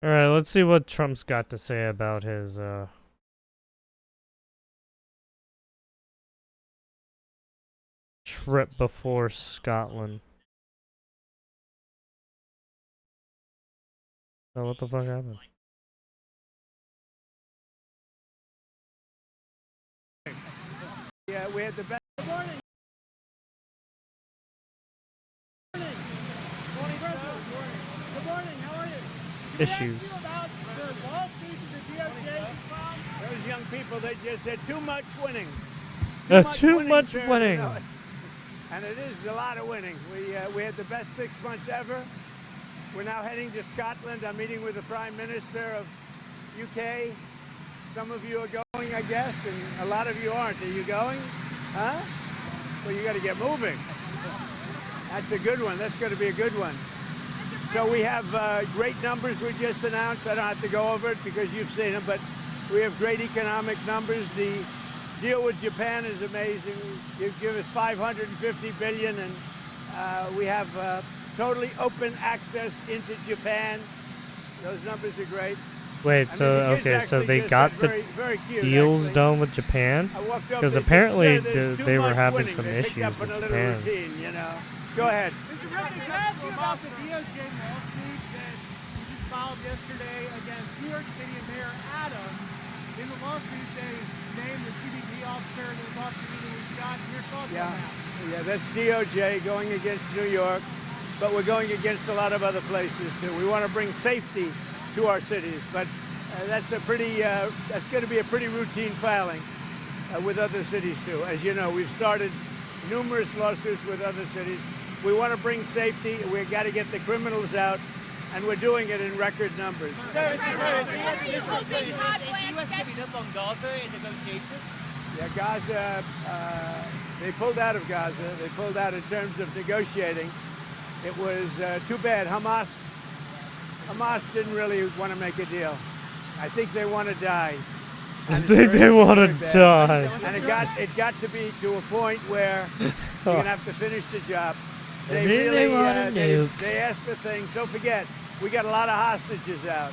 All right, let's see what Trump's got to say about his trip before Scotland. Oh, what the fuck happened? Yeah, we had the best. Good morning. Good morning. How are you? Issues. Those young people, they just said too much winning. Too much sir, winning. You know, and it is a lot of winning. We had the best 6 months ever. We're now heading to Scotland. I'm meeting with the Prime Minister of UK. Some of you are going, I guess, and a lot of you aren't. Are you going? Huh? Well, you got to get moving. That's a good one. That's going to be a good one. So we have great numbers we just announced. I don't have to go over it because you've seen them, but we have great economic numbers. The deal with Japan is amazing. You give us $550 billion, and we have totally open access into Japan. Those numbers are great. Wait, I so mean, the kids okay, so actually they just got said the very cute, deals actually. done with Japan? I walked up, Because they said, apparently "Sir, there's too they were much having winning." some They picked issues up on with a little Japan. routine, you know. Go ahead. Mr. President, can I ask you about the DOJ lawsuit that you just filed yesterday against New York City Mayor Adams? In the lawsuit, they named the CBP officer that was off duty was shot. Your thoughts on that? Yeah, that's DOJ going against New York, but we're going against a lot of other places too. We want to bring safety to our cities, but that's going to be a pretty routine filing with other cities too. As you know, we've started numerous lawsuits with other cities. We want to bring safety. We've got to get the criminals out, and we're doing it in record numbers. What are you hoping Todd Blanche gets? up on Gaza in negotiations? Yeah, Gaza, they pulled out of Gaza. They pulled out in terms of negotiating. It was too bad. Hamas didn't really want to make a deal. I think they want to die. I think they want to die. And it got to be to a point where you're going to have to finish the job. They really they asked for things. Don't forget, we got a lot of hostages out.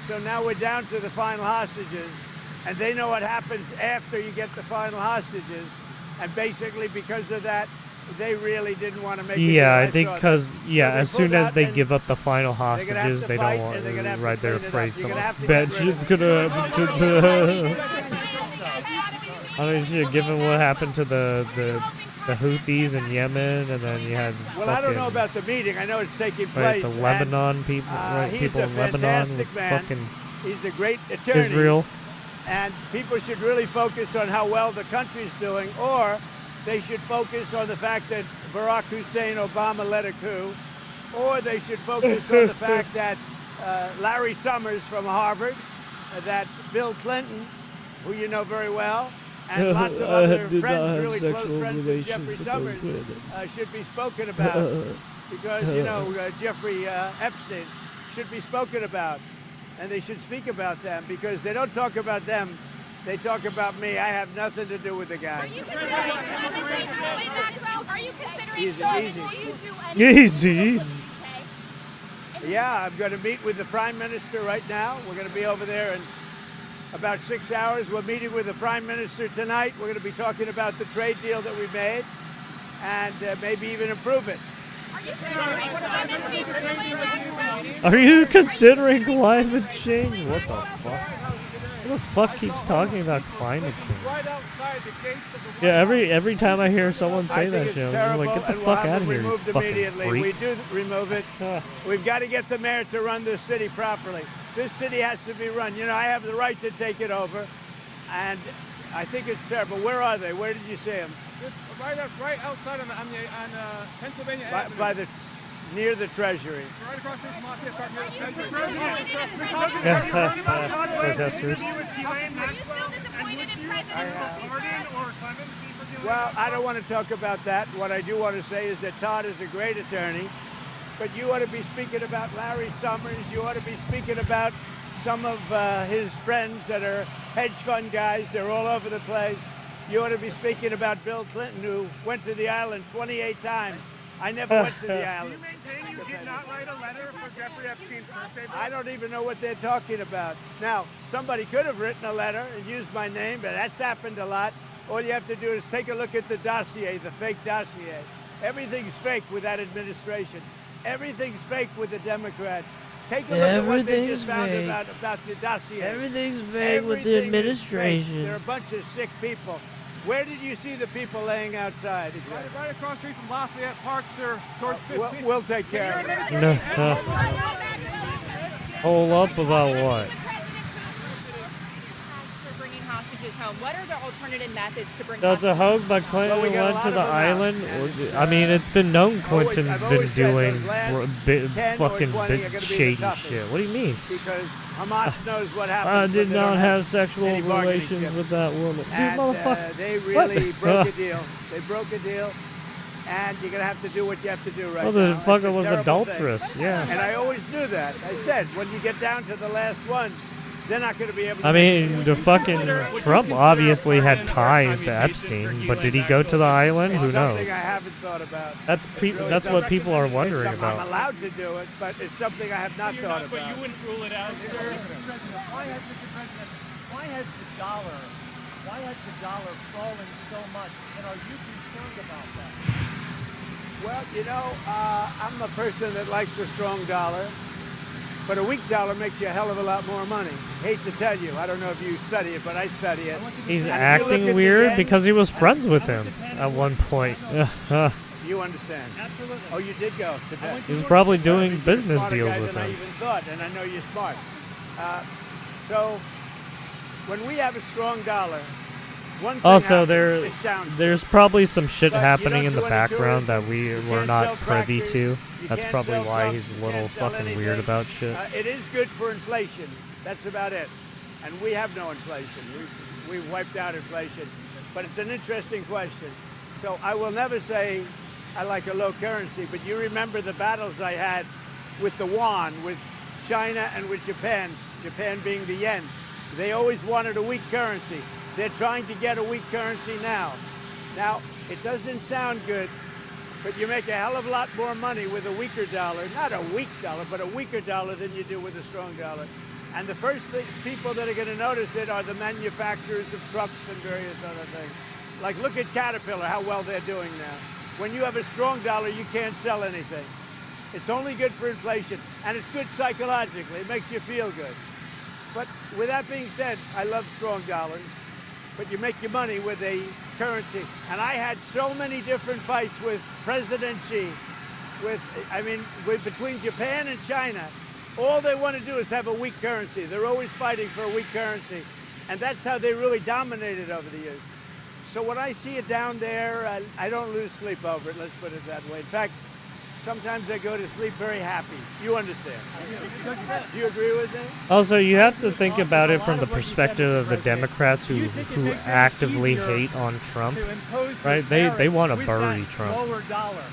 So now we're down to the final hostages. And they know what happens after you get the final hostages. And basically because of that, they really didn't want to make it. Yeah, I think because, so as soon as they and give up the final hostages, they don't want right they're afraid some bad shit's gonna happen to the. I mean, shit, given what happened to the Houthis in Yemen, and then you had. Well, I don't know about the meeting. I know it's taking Right, place. the Lebanon people, right? He's People a in Lebanon with fantastic man. fucking He's a great attorney. Israel. And people should really focus on how well the country's doing, or they should focus on the fact that Barack Hussein Obama led a coup, or they should focus on the fact that Larry Summers from Harvard, that Bill Clinton, who you know very well, and lots of other friends, really close friends of Jeffrey Summers, should be spoken about. Because, you know, Jeffrey Epstein should be spoken about. And they should speak about them, because they don't talk about them. They talk about me. I have nothing to do with the guy. Are you considering anything really, Maxwell? Are you considering Easy, doing easy. Will you do anything? Easy. Okay. Yeah, I'm going to meet with the Prime Minister right now. We're going to be over there in about 6 hours. We're meeting with the Prime Minister tonight. We're going to be talking about the trade deal that we made and maybe even improve it. Are you considering climate Are you considering climate change? change? What the fuck? Who the fuck keeps talking about climate change? Right outside the gates of the Yeah, every time I hear someone say I think that it's shit, I'm terrible, like, get the and fuck we'll out have of it here, you removed fucking immediately. freak. We do remove it. We've got to get the mayor to run this city properly. This city has to be run. You know, I have the right to take it over, and I think it's terrible. Where are they? Where did you see them? It's right outside on Pennsylvania Avenue. By the near the Treasury. Right across the Market Park. Protesters. Are you still disappointed in President Obama? Well, I don't want to talk about that. What I do want to say is that Todd is a great attorney, but you ought to be speaking about Larry Summers. You ought to be speaking about some of his friends that are hedge fund guys. They're all over the place. You ought to be speaking about Bill Clinton, who went to the island 28 times. I never went to the island. did not write a letter for Jeffrey Epstein's birthday. I don't even know what they're talking about. Now, somebody could have written a letter and used my name, but that's happened a lot. All you have to do is take a look at the dossier, the fake dossier. Everything's fake with that administration. Everything's fake with the Democrats. Take a look at what they just found about the dossier. Everything's vague with the administration. They're a bunch of sick people. Where did you see the people laying outside? Right across the street from Lafayette Park, sir, towards 15th. We'll take care of it. No. Hold up about what? For bringing hostages home. What are the alternative methods to bring That's a hostages hoax by Clinton Well, we got a went lot to of the them now. island. And, I mean, it's been known I've Clinton's been always said doing those last 10 or fucking 20 are gonna be the shady toughest. shit. What do you mean? Because Hamas knows what happens. I when did they not don't have sexual any bargaining relations chips. with that woman. Dude, And motherfucker. they What really the- broke a deal. They broke a deal, and you're gonna have to do what you have to do right Oh, now. the It's fucker a was terrible adulterous. thing. Yeah. And I always knew that. I said when you get down to the last one, they're not gonna be able to. I make mean, it. the fucking Trump obviously had ties to Epstein, but did he go to the island? Who It's knows? something I haven't thought about. That's Really that's what people are It's wondering something I'm about. allowed to do it, but it's something I have not thought But about. you wouldn't rule it out, sir. Why has the dollar fallen so much, and are you concerned about that? Well, you know, I'm a person that likes a strong dollar, but a weak dollar makes you a hell of a lot more money. Hate to tell you, I don't know if you study it, but I study it. He's And if you look at acting the weird yen- because he was friends with him at one point. You understand? Absolutely. Oh, you did go to bed. He was probably doing You're a business smarter deals guy with than I him. even thought, and I know you're smart. So, when we have a strong dollar, one thing Also, happens, it sounds there's probably some shit But you happening don't in the do any background that tourism, we you were can't not sell privy tractors, to. you That's can't probably sell why trucks, he's a you little can't sell fucking anything. weird about shit. It is good for inflation. That's about it. And we have no inflation. We've wiped out inflation. But it's an interesting question. So I will never say I like a low currency, but you remember the battles I had with the yuan, with China and with Japan, Japan being the yen. They always wanted a weak currency. They're trying to get a weak currency now. Now, it doesn't sound good, but you make a hell of a lot more money with a weaker dollar. Not a weak dollar, but a weaker dollar than you do with a strong dollar. And the first people that are going to notice it are the manufacturers of trucks and various other things. Like, look at Caterpillar, how well they're doing now. When you have a strong dollar, you can't sell anything. It's only good for inflation, and it's good psychologically. It makes you feel good. But with that being said, I love strong dollars, but you make your money with a currency. And I had so many different fights with President Xi, between Japan and China. All they want to do is have a weak currency. They're always fighting for a weak currency. And that's how they really dominated over the years. So when I see it down there, I don't lose sleep over it, let's put it that way. In fact, sometimes I go to sleep very happy. You understand? Do you agree with me? Also, you have to think about it from the perspective of the Democrats who actively hate on Trump, right? They want to bury Trump.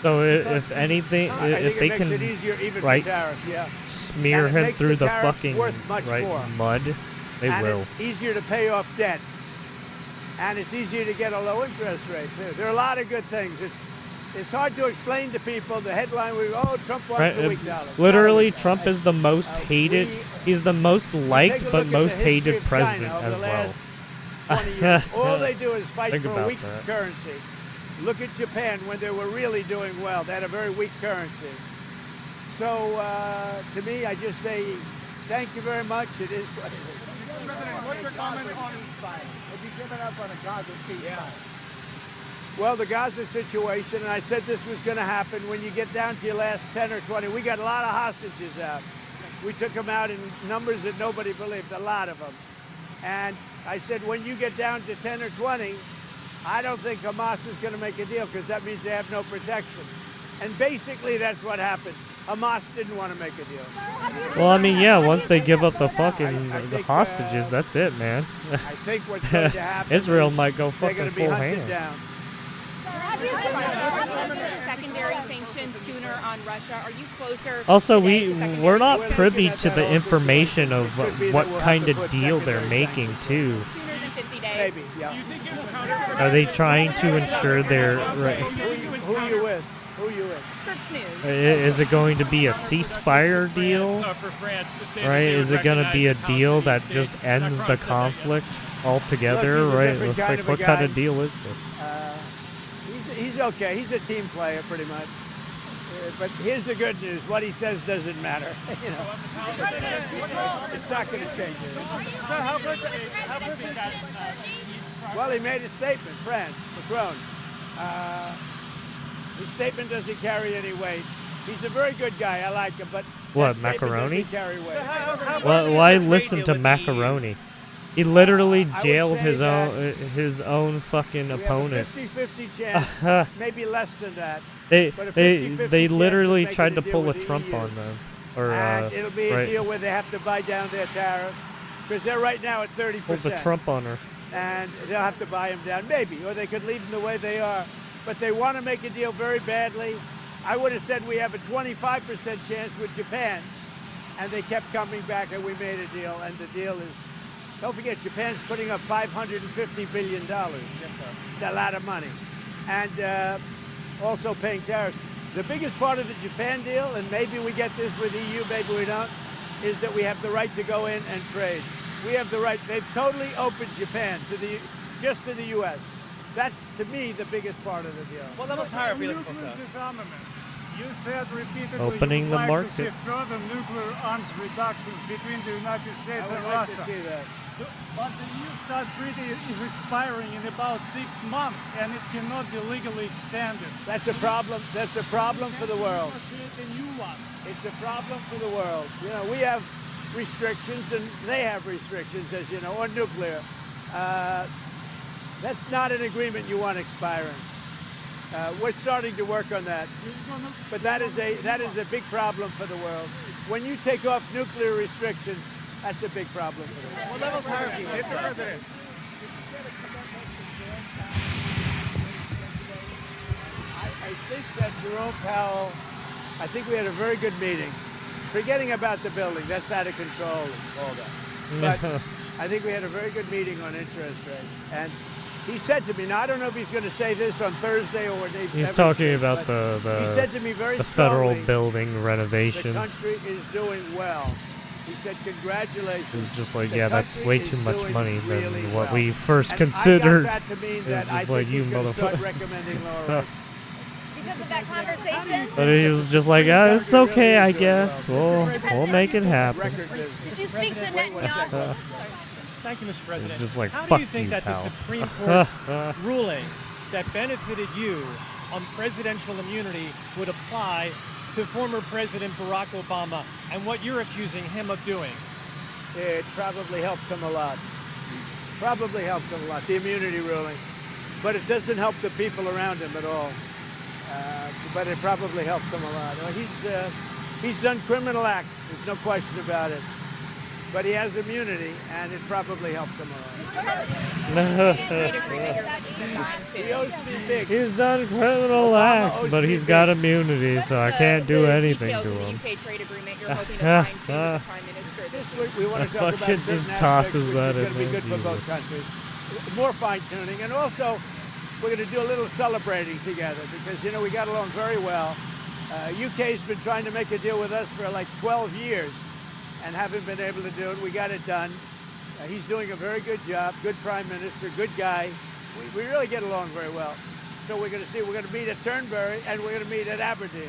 So if anything, I if think they it makes can it easier even right, for tariffs, yeah. smear And it him makes through the the tariffs fucking worth much more. mud, they And will. it's easier to pay off debt. And it's easier to get a low interest rate, too. There are a lot of good things. It's hard to explain to people. The headline, Trump wants Right, a weak dollar. literally, Trump is the most hated. He's the most Take liked a but look at most the history hated of China president over as the well. last 20 years. All they do is fight Think for a about weak that. currency. Look at Japan when they were really doing well. They had a very weak currency. So to me, I just say thank you very much. It is what it is. President, what's your comment on Have you given up on a Gaza ceasefire? Well, the Gaza situation, and I said this was going to happen when you get down to your last 10 or 20. We got a lot of hostages out. We took them out in numbers that nobody believed, a lot of them. And I said, when you get down to 10 or 20, I don't think Hamas is going to make a deal because that means they have no protection. And basically, that's what happened. Hamas didn't want to make a deal. Well, I mean, yeah, once they give up the fucking I the think, hostages, that's it, man. I think what's going to happen Israel is might go they're fucking going to be full hunted hand. down. secondary sanctions sooner on Russia? Are you closer? Also, today to secondary we're not We're privy looking at to that the also, information too. of It could be what that we'll kind have of to put deal they're secondary making sanctions. too. sooner than 50 days? Maybe, yeah. Are they trying to ensure they're right? Who are you with? Who you with? Scripps News. Is it going to be a ceasefire deal? Right? Is it going to be a deal that just ends the conflict altogether? Look, he's a Right? different kind of a What kind guy. of deal is this? He's okay. He's a team player, pretty much. But here's the good news: what he says doesn't matter. You know, it's not going to change it. Well, he made a statement, France, Macron. His statement doesn't carry any weight. He's a very good guy. I like him, but What, that statement Macaroni? doesn't carry weight. Why listen to Macaroni? He literally I would jailed say his own fucking We opponent. have a 50-50 chance, maybe less than that. They But a they 50-50 they chance of literally making tried a to deal pull a with the Trump EU. on them, or And it'll be a right, deal where they have to buy down their tariffs, because they're right now at 30%. pulled the Trump on her. And they'll have to buy them down, maybe, or they could leave them the way they are. But they want to make a deal very badly. I would have said we have a 25% chance with Japan, and they kept coming back, and we made a deal. And the deal is, don't forget, Japan's putting up $550 billion. It's a lot of money, and also paying tariffs. The biggest part of the Japan deal, and maybe we get this with EU, maybe we don't, is that we have the right to go in and trade. We have the right. They've totally opened Japan to just to the U.S. That's, to me, the biggest part of the deal. What level tire are we looking for, Nuclear sir? disarmament. You said repeatedly Opening you the would like to market. see further nuclear arms reductions between the United I States and would like to Russia. see that. But the New START treaty is expiring in about 6 months, and it cannot be legally extended. That's a problem. That's a problem for the world. Create a new one. It's a problem for the world. You know, we have restrictions, and they have restrictions, as you know, on nuclear. That's not an agreement you want expiring. We're starting to work on that, but that is a big problem for the world. When you take off nuclear restrictions, that's a big problem for the world. What level tire are you? Mr. President, I think that Jerome Powell, I think we had a very good meeting. Forgetting about the building, that's out of control and all that. But I think we had a very good meeting on interest rates. And he said to me, now I don't know if he's going to say this on Thursday or when He's talking about he said to me very the federal strongly, building the renovations. country is doing well. He said, congratulations. It's just like, The yeah, that's country way is too much doing money than really what well." we first And considered. I got that to mean that It's I just think like, you he's going to start motherfucker. recommending lower rates. Because of that conversation? But he was just like, it's okay, I guess. We'll make it happen. Record business. Did you speak to Netanyahu? Thank you, Mr. President. just like, how fuck do you think you, that pal. the Supreme Court's ruling that benefited you on presidential immunity would apply to former President Barack Obama and what you're accusing him of doing? It probably helps him a lot. Probably helps him a lot, the immunity ruling. But it doesn't help the people around him at all. But it probably helps him a lot. He's done criminal acts, there's no question about it. But he has immunity, and it probably helps him a lot. He owes me big. He's done criminal Obama acts, owes but me he's big. got immunity, so I can't do anything to him. UK trade agreement you're hoping to find with the Prime Minister This week we want I to talk about fucking certain just aspects tosses which that is going in to be there, good for both Jesus. countries. More fine-tuning, and also we're going to do a little celebrating together because, you know, we got along very well. UK's been trying to make a deal with us for like 12 years and haven't been able to do it. We got it done. He's doing a very good job, good prime minister, good guy. We really get along very well. So we're going to see, we're going to meet at Turnberry and we're going to meet at Aberdeen.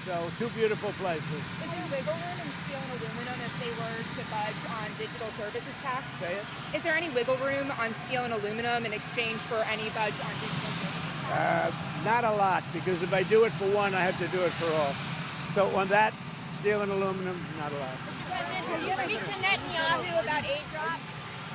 So two beautiful places. Is there wiggle room in steel and aluminum if they were to budge on digital services tax? Say it. Is there any wiggle room on steel and aluminum in exchange for any budge on digital services? Not a lot, because if I do it for one, I have to do it for all. So on that, steel and aluminum, not a lot. Mr. President, did you speak to Netanyahu about aid drops?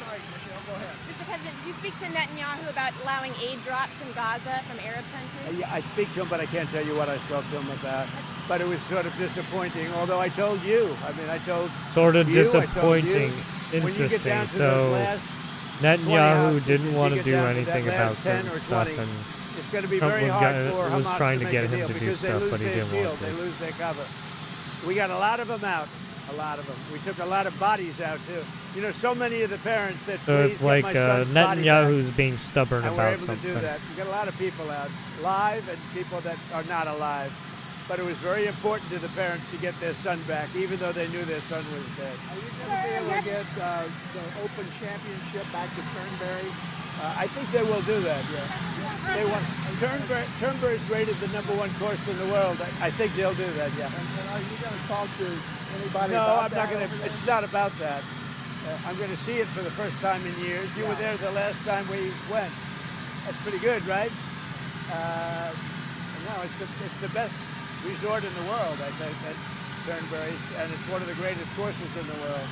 Sorry, Michelle, go ahead. Mr. President, did you speak to Netanyahu about allowing aid drops in Gaza from Arab countries? Yeah, I speak to him, but I can't tell you what I spoke to him about. But it was sort of disappointing, although I told you. I mean, I told Sort of you, I told disappointing. you. When you get down Interesting. to those So last 20 Netanyahu houses, didn't if you want to get do down to anything that about last 10 certain or stuff, 20, and it's going to be Trump very was hard gonna- for was Hamas trying to to make get a him deal to do because stuff, they lose but he their didn't want shield, to. they lose their cover. We got a lot of them out. A lot of them. We took a lot of bodies out too. You know, so many of the parents said, So "Please it's like get my son's body back." Netanyahu's being stubborn And we're about able something. to do that. We got a lot of people out, live and people that are not alive. But it was very important to the parents to get their son back, even though they knew their son was dead. Are you going to be able to get the Open Championship back to Turnberry? I think they will do that, yeah. They want Turnberry is rated the #1 course in the world. I think they'll do that, yeah. And are you going to talk to anybody No, about I'm not that going to. over there? It's not about that. I'm going to see it for the first time in years. You were there the last time we went. That's pretty good, right? No, it's the best resort in the world, I think, at Turnberry, and it's one of the greatest courses in the world.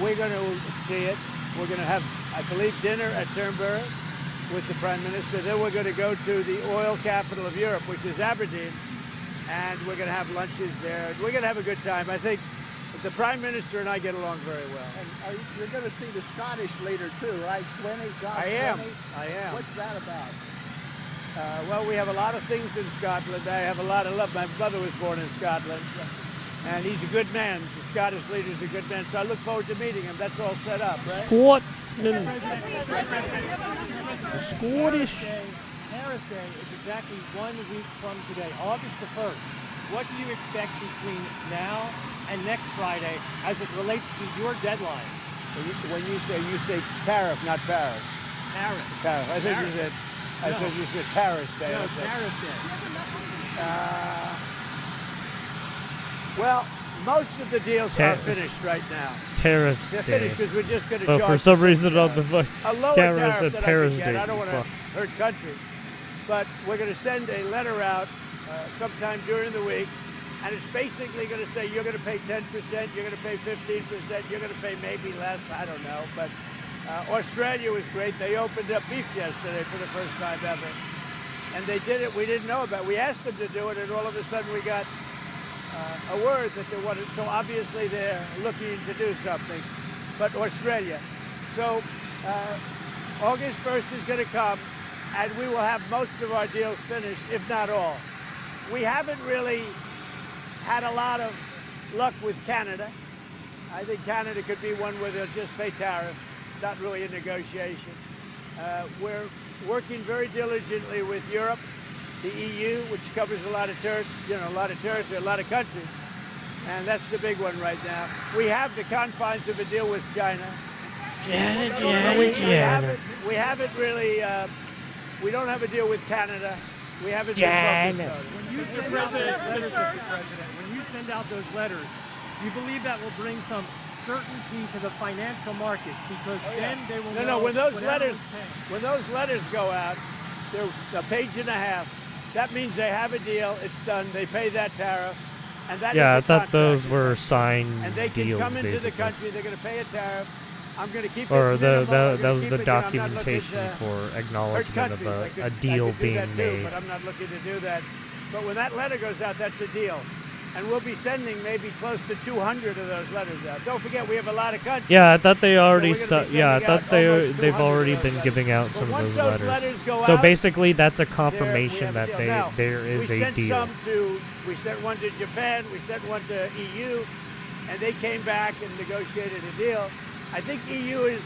We're going to see it. We're going to have, I believe, dinner at Turnberry with the Prime Minister. Then we're going to go to the oil capital of Europe, which is Aberdeen, and we're going to have lunches there. We're going to have a good time. I think the Prime Minister and I get along very well. And you're going to see the Scottish leader too, right? Swinney, John I am. Swinney? I am. What's that about? Well, we have a lot of things in Scotland. I have a lot of love. My brother was born in Scotland, and he's a good man. The Scottish leader's a good man, so I look forward to meeting him. That's all set up, right? Scotsman. Scottish. Paris Day is exactly 1 week from today, August the 1st. What do you expect between now and next Friday as it relates to your deadline? When you say tariff, not Paris. Paris. Tariff. I think you said. I No. said you said Paris Day. No, I said. Paris Day. Well, most of the deals are finished right now. Tariffs They're Day. finished because we're just going to Oh, charge for some the reason on the a lower camera tariff said that Paris I can Day. get. I don't want to Fucks. hurt country, but we're going to send a letter out sometime during the week, and it's basically going to say you're going to pay 10%, you're going to pay 15%, you're going to pay maybe less. I don't know, but Australia was great. They opened up beef yesterday for the first time ever, and they did it. We didn't know about it. We asked them to do it, and all of a sudden we got a word that they wanted. So obviously they're looking to do something. But Australia. So August 1st is going to come, and we will have most of our deals finished, if not all. We haven't really had a lot of luck with Canada. I think Canada could be one where they'll just pay tariffs, not really a negotiation. We're working very diligently with Europe, the EU, which covers a lot of territory, a lot of countries, and that's the big one right now. We have the confines of a deal with China. We haven't really. We don't have a deal with Canada. We haven't been focused on it. When you send out those letters, Mr. President, when you send out those letters, you believe that will bring some certainty to the financial markets because then they will know. No, when those whatever letters, is paying. when those letters go out, they're a page and a half. That means they have a deal. It's done. They pay that tariff, and that Yeah, I is a thought those contract. were signed And they can deals, come into the basically. country. They're going to pay a tariff. I'm going to keep it Or minimal. I'm that gonna was keep the it, I'm not looking documentation to for hurt acknowledgement of countries. I a could deal do being that too, made. but I'm not looking to do that. But when that letter goes out, that's a deal. And we'll be sending maybe close to 200 of those letters out. Don't forget, we have a lot of countries. Yeah, I thought they already. we're gonna be Yeah, I sending thought out almost they've 200 already of those been letters. giving out But some of once those those letters. letters go So out, basically, that's a we confirmation have a that deal. Now, there is we a sent deal. we sent one to Japan, we sent one to EU, and they came back and negotiated a deal. I think EU has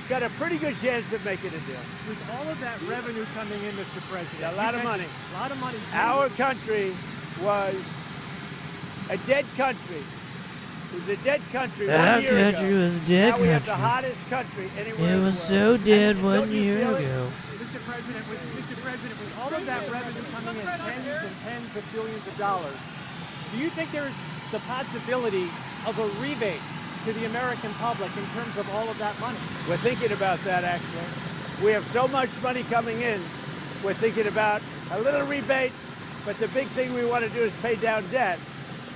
got a pretty good chance of making a deal. With all of that revenue coming in, Mr. President, A lot of money. A lot of money. Our country was a dead country. It was a dead country Our 1 year country ago. was dead Now we have the country. hottest country anywhere It in the was world. so dead And 1 don't you year feel it? ago. Mr. President, with all of that revenue coming in, tens and tens of billions of dollars, do you think there's the possibility of a rebate to the American public in terms of all of that money? We're thinking about that, actually. We have so much money coming in. We're thinking about a little rebate, but the big thing we want to do is pay down debt.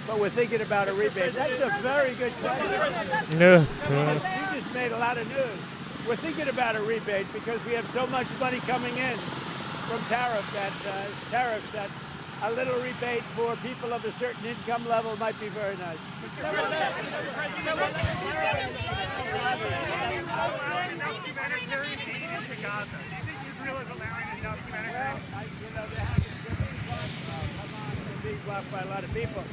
But we're thinking about a rebate. That's a very good question. No. You just made a lot of news. We're thinking about a rebate because we have so much money coming in from tariffs that a little rebate for people of a certain income level might be very nice. Being blocked by a lot of people.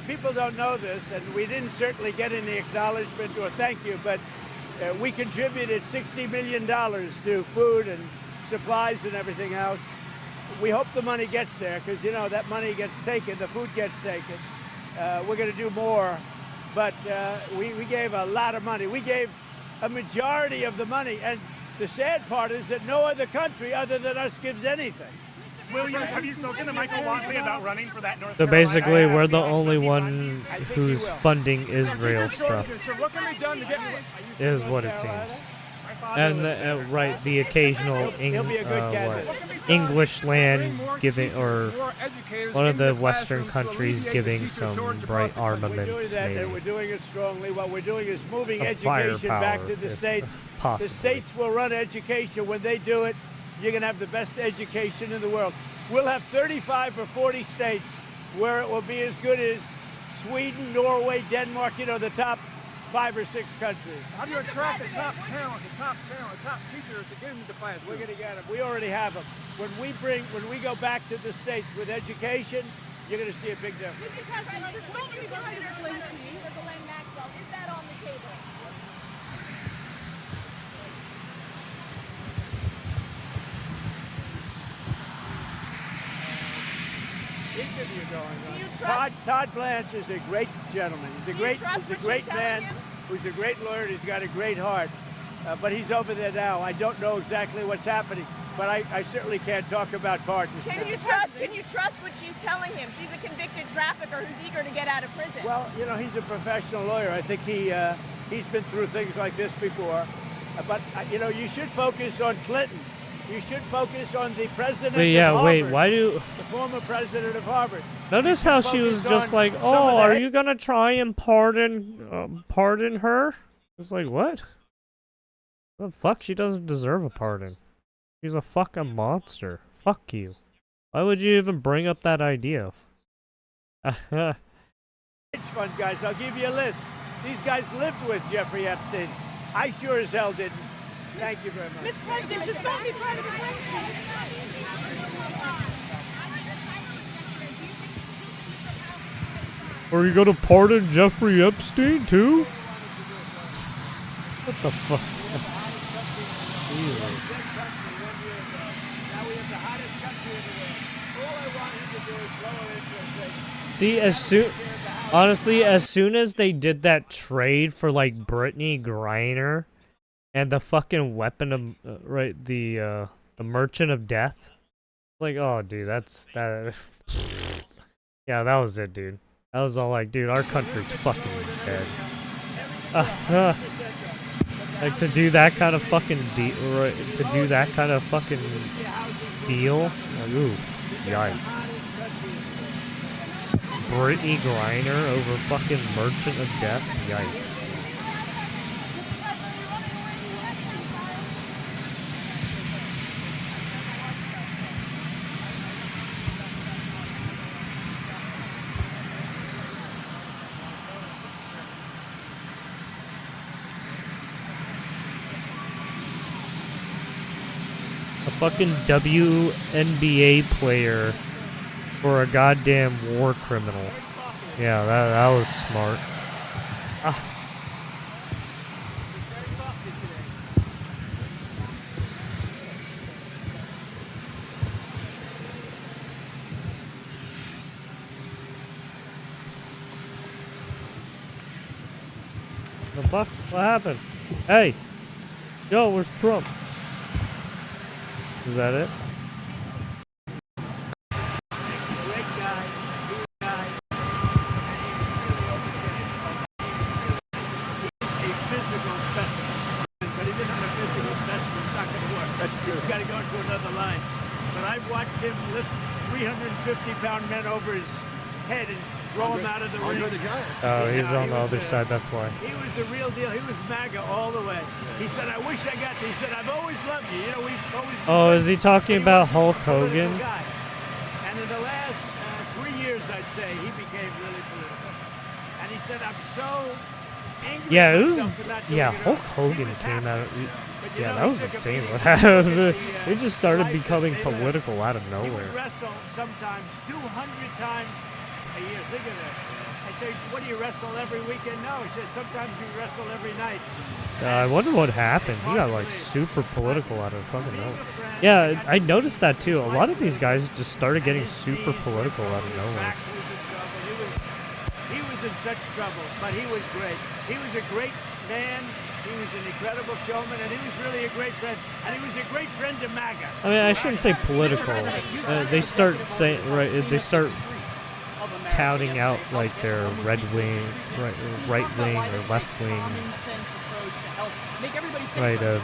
People don't know this, and we didn't certainly get any acknowledgement or thank you, but we contributed $60 million to food and supplies and everything else. We hope the money gets there, because, you know, that money gets taken, the food gets taken. We're going to do more, but we gave a lot of money. We gave a majority of the money, and the sad part is that no other country other than us gives anything. William, have you spoken to Michael Walkley about running for that North So Carolina? basically, we're the only one who's funding Israel stuff, What can be done to get is what it seems. And right, the occasional English land giving, or one of the Western countries giving some bright armaments, maybe. And we're doing it strongly. What we're doing is moving Of education back firepower, to the if states. possibly. The states will run education. When they do it, you're going to have the best education in the world. We'll have 35 or 40 states where it will be as good as Sweden, Norway, Denmark, you know, the top 5 or 6 countries. How do you attract the top talent, the top teachers to get into the classroom? We're going to get them. We already have them. When we go back to the states with education, you're going to see a big difference. Mr. President, the question behind this link to me for Ghislaine Maxwell, is that on the table? Interview going Do you on. trust- Todd Blanche is a great gentleman. He's a Do you great trust what man she's telling you? who's a great lawyer. He's got a great heart. But he's over there now. I don't know exactly what's happening, but I certainly can't talk about pardons. Can you trust what she's telling him? She's a convicted trafficker who's eager to get out of prison. Well, you know, he's a professional lawyer. I think he's been through things like this before. But you know, you should focus on Clinton. You should focus on the president of Harvard, Why do... the former president of Harvard. Notice how she was just like, oh, are you gonna try and pardon her? It's like, what? The fuck? She doesn't deserve a pardon. She's a fucking monster. Fuck you. Why would you even bring up that idea? Hedge fund guys, I'll give you a list. These guys lived with Jeffrey Epstein. I sure as hell didn't. Thank you very much. Mr. President, should not be part of the country. Are you gonna pardon Jeffrey Epstein too? What the fuck? Jesus. See, honestly, as soon as they did that trade for like Brittany Griner and the fucking weapon of the Merchant of Death, like, oh dude, that. Yeah, that was it, dude. That was all like, dude, our country's fucking dead. Like, to do that kind of fucking deal, like, ooh, yikes. Brittany Griner over fucking Merchant of Death, yikes. A fucking WNBA player for a goddamn war criminal. Yeah, that was smart. The fuck? What happened? Hey! Yo, where's Trump? Is that it? He's got to go into another line. But I've watched him lift 350-pound men over his head and throw him out of the ring. Oh, he's on the other side, that's why. He was the real deal. He was MAGA all the way. He said, I wish I got to. He said, I've always loved you. You know, we've always... Oh, is he talking about Hulk Hogan? And in the last 3 years, I'd say, he became really political. And he said, I'm so angry Yeah, it at was... myself for not doing Yeah, it Hulk enough." Hogan He was came happy. out... But you Yeah, know, that he was took a insane big what hit. happened. He It just started life becoming they lived. political out of He nowhere. would wrestle sometimes 200 times year. Think of that. I say, what do you wrestle every weekend? No, he says, sometimes you wrestle every night. I wonder what happened. He got like super political out of fucking nowhere. Yeah, I noticed that too. A lot of these guys just started getting super political out of nowhere. He was in such trouble, but he was great. He was a great man. He was an incredible showman, and he was really a great friend. And he was a great friend to MAGA. I mean, I shouldn't say political. They start saying They start touting out like their right wing or left wing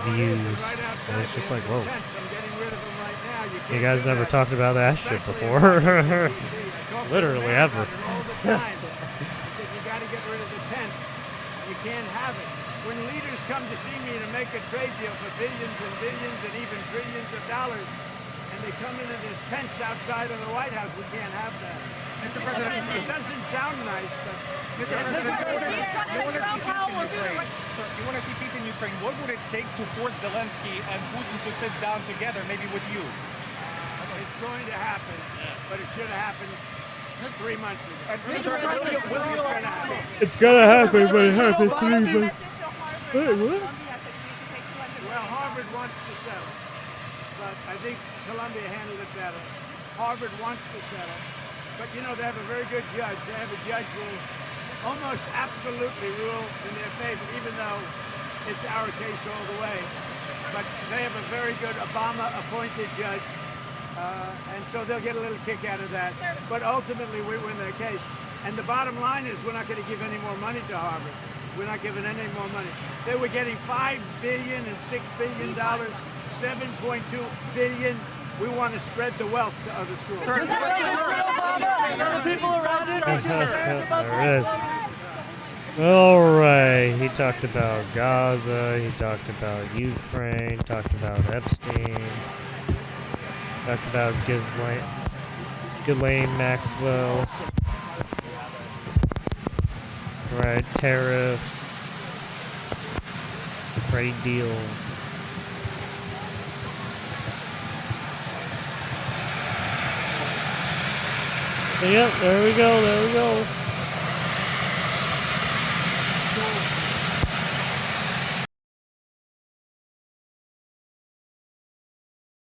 views, and it's just like, whoa. You guys never talked about that shit before. Literally ever. You got to get rid of the tent. You can't have it. When leaders come to see me to make a trade deal for billions and billions and even trillions of dollars, and they come into this tent outside of the White House, we can't have that. Mr. President, it doesn't sound nice, but... Mr. President, you want to see peace in Ukraine. What would it take to force Zelensky and Putin to sit down together, maybe with you? It's going to happen, but it should have happened 3 months ago. It's gonna happen, but it happened 3 months. Wait, what? Well, Harvard wants to settle, but I think Columbia handled it better. Harvard wants to settle, but you know, they have a very good judge. They have a judge who will almost absolutely rule in their favor, even though it's our case all the way. But they have a very good Obama-appointed judge, and so they'll get a little kick out of that. But ultimately, we win their case. And the bottom line is we're not going to give any more money to Harvard. We're not giving any more money. They were getting $5 billion and $6 billion, $7.2 billion. We want to spread the wealth to other schools. The people around it are there it is. All right. He talked about Gaza. He talked about Ukraine. Talked about Epstein. Talked about Ghislaine Maxwell. Right, tariffs, trade deals. So, yep, there we go, there we go.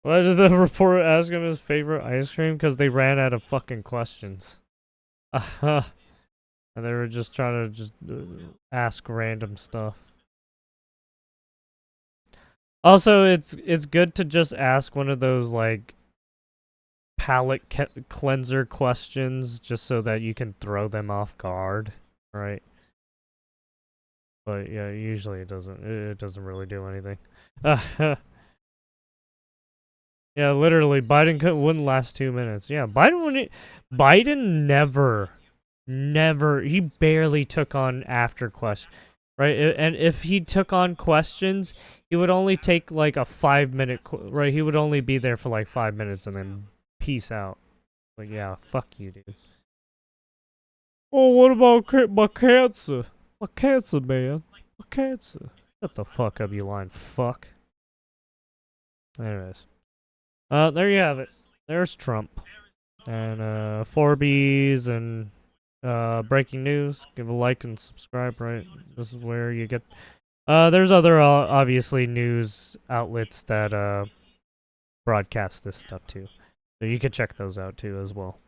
Why did the reporter ask him his favorite ice cream? Because they ran out of fucking questions. And they were just trying to ask random stuff. Also, it's good to just ask one of those like palate cleanser questions, just so that you can throw them off guard, right? But yeah, usually it doesn't really do anything. Yeah, literally, Biden wouldn't last 2 minutes. Yeah, Biden never, he barely took on after questions, right? And if he took on questions, he would only take like a 5-minute, right? He would only be there for like 5 minutes and then peace out. Like, yeah, fuck you, dude. Oh, what about my cancer? My cancer, man. My cancer. Shut the fuck up, you lying fuck. Anyways. There you have it. There's Trump. And, Forbes and... breaking news. Give a like and subscribe, right? This is where you get... there's other, obviously, news outlets that, broadcast this stuff, too. So you can check those out, too, as well.